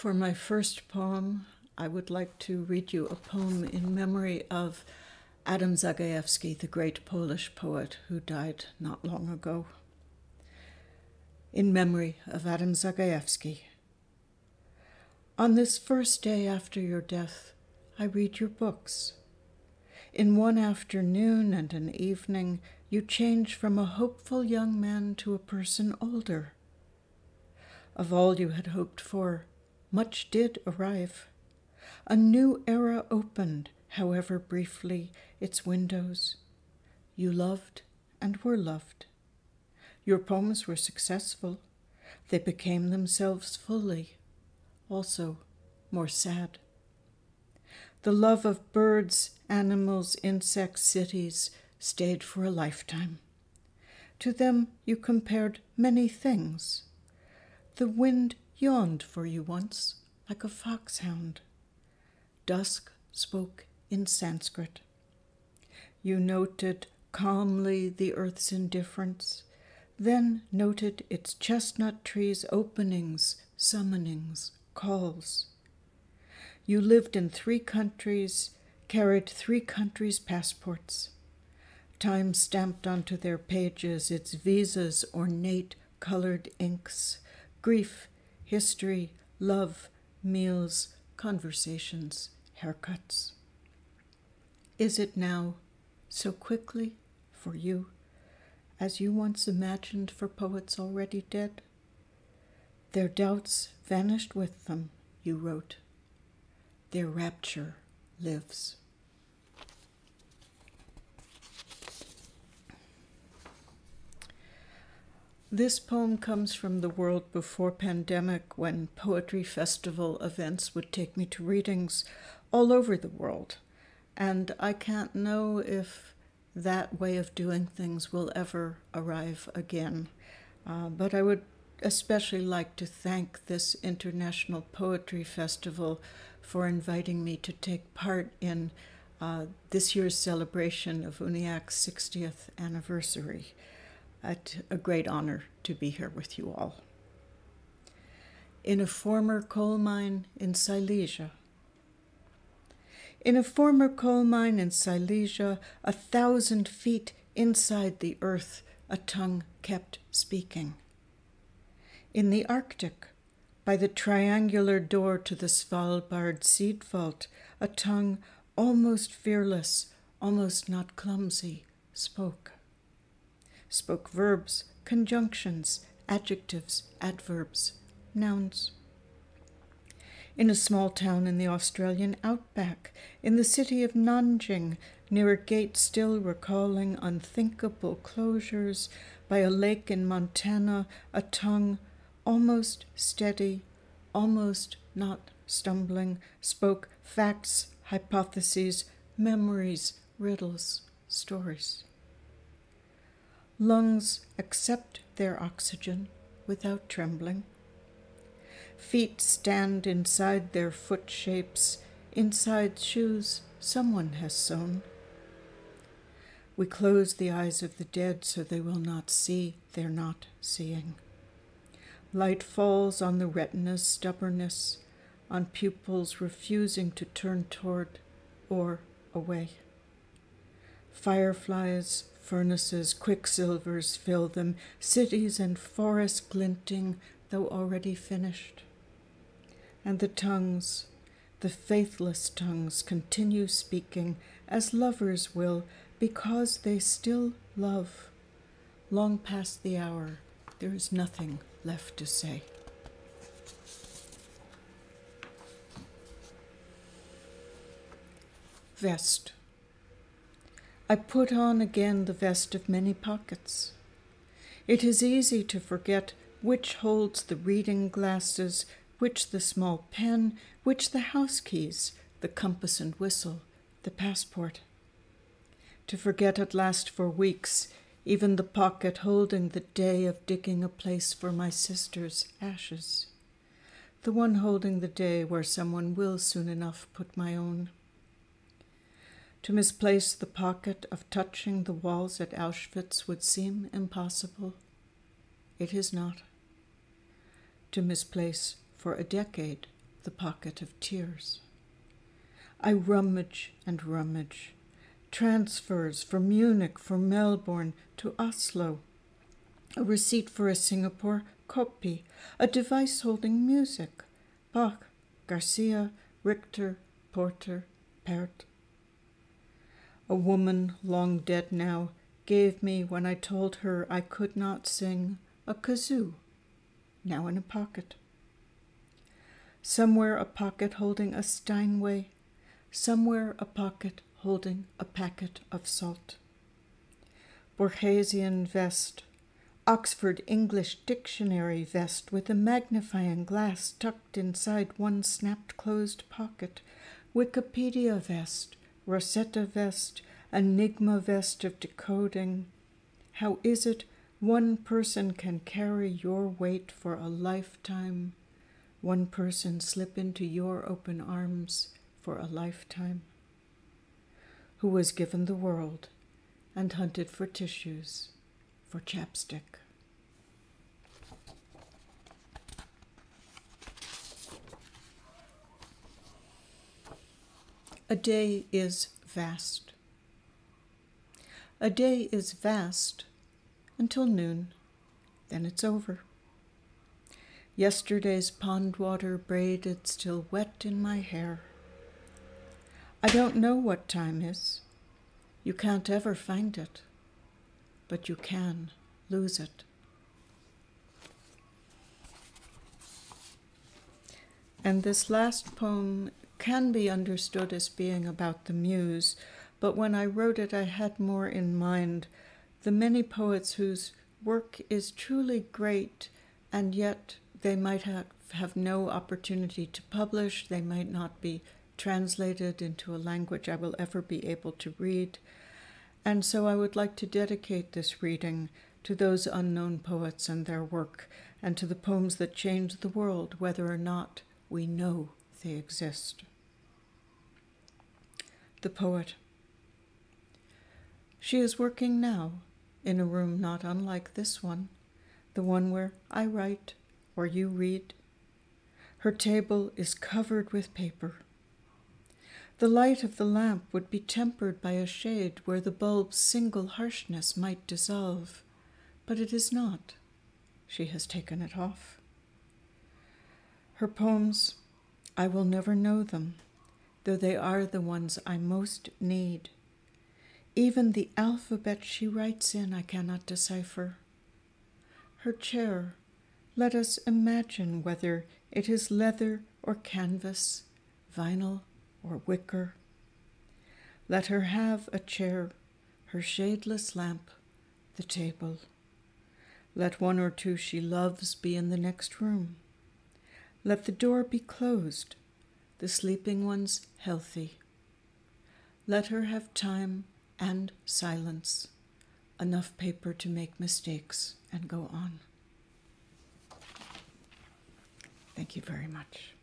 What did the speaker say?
For my first poem, I would like to read you a poem in memory of Adam Zagajewski, the great Polish poet who died not long ago. In memory of Adam Zagajewski. On this first day after your death, I read your books. In one afternoon and an evening, you change from a hopeful young man to a person older. Of all you had hoped for, much did arrive. A new era opened, however briefly, its windows. You loved and were loved. Your poems were successful. They became themselves fully, also more sad. The love of birds, animals, insects, cities stayed for a lifetime. To them you compared many things. The wind yawned for you once, like a foxhound. Dusk spoke in Sanskrit. You noted calmly the earth's indifference, then noted its chestnut trees' openings, summonings, calls. You lived in 3 countries, carried 3 countries' passports. Time stamped onto their pages its visas' ornate colored inks, grief, history, love, meals, conversations, haircuts. Is it now so quickly for you as you once imagined for poets already dead? Their doubts vanished with them, you wrote. Their rapture lives. This poem comes from the world before pandemic, when poetry festival events would take me to readings all over the world. And I can't know if that way of doing things will ever arrive again. But I would especially like to thank this International Poetry Festival for inviting me to take part in this year's celebration of UNIAC's 60th anniversary. It's a great honor to be here with you all. In a former coal mine in Silesia. In a former coal mine in Silesia, 1,000 feet inside the earth, a tongue kept speaking. In the Arctic, by the triangular door to the Svalbard seed vault, a tongue almost fearless, almost not clumsy, spoke verbs, conjunctions, adjectives, adverbs, nouns. In a small town in the Australian outback, in the city of Nanjing, near a gate still recalling unthinkable closures, by a lake in Montana, a tongue almost steady, almost not stumbling, spoke facts, hypotheses, memories, riddles, stories. Lungs accept their oxygen without trembling. Feet stand inside their foot shapes, inside shoes someone has sewn. We close the eyes of the dead so they will not see they're not seeing. Light falls on the retina's stubbornness, on pupils refusing to turn toward or away. Fireflies, furnaces, quicksilvers fill them, cities and forests glinting, though already finished. And the tongues, the faithless tongues, continue speaking as lovers will, because they still love. Long past the hour, there is nothing left to say. Vest. I put on again the vest of many pockets. It is easy to forget which holds the reading glasses, which the small pen, which the house keys, the compass and whistle, the passport. To forget at last for weeks, even the pocket holding the day of digging a place for my sister's ashes, the one holding the day where someone will soon enough put my own. To misplace the pocket of touching the walls at Auschwitz would seem impossible. It is not. To misplace for a decade the the pocket of tears. I rummage and rummage. Transfers from Munich, from Melbourne to Oslo. A receipt for a Singapore copy. A device holding music. Bach, Garcia, Richter, Porter, Pärt. A woman, long dead now, gave me, when I told her I could not sing, a kazoo, now in a pocket. Somewhere a pocket holding a Steinway, somewhere a pocket holding a packet of salt. Borgesian vest, Oxford English Dictionary vest with a magnifying glass tucked inside one snapped-closed pocket, Wikipedia vest, Rosetta vest, Enigma vest of decoding. How is it one person can carry your weight for a lifetime? One person slip into your open arms for a lifetime? Who was given the world and hunted for tissues, for chapstick. A day is vast. A day is vast until noon, then it's over. Yesterday's pond water braided still wet in my hair. I don't know what time is. You can't ever find it, but you can lose it. And this last poem can be understood as being about the muse, but when I wrote it, I had more in mind the many poets whose work is truly great, and yet they might have no opportunity to publish. They might not be translated into a language I will ever be able to read. And so I would like to dedicate this reading to those unknown poets and their work, and to the poems that change the world, whether or not we know they exist. The poet. She is working now in a room not unlike this one, the one where I write or you read. Her table is covered with paper. The light of the lamp would be tempered by a shade where the bulb's single harshness might dissolve, but it is not. She has taken it off. Her poems, I will never know them, though they are the ones I most need. Even the alphabet she writes in I cannot decipher. Her chair, let us imagine whether it is leather or canvas, vinyl or wicker. Let her have a chair, her shadeless lamp, the table. Let one or two she loves be in the next room. Let the door be closed, the sleeping ones healthy. Let her have time and silence, enough paper to make mistakes and go on. Thank you very much.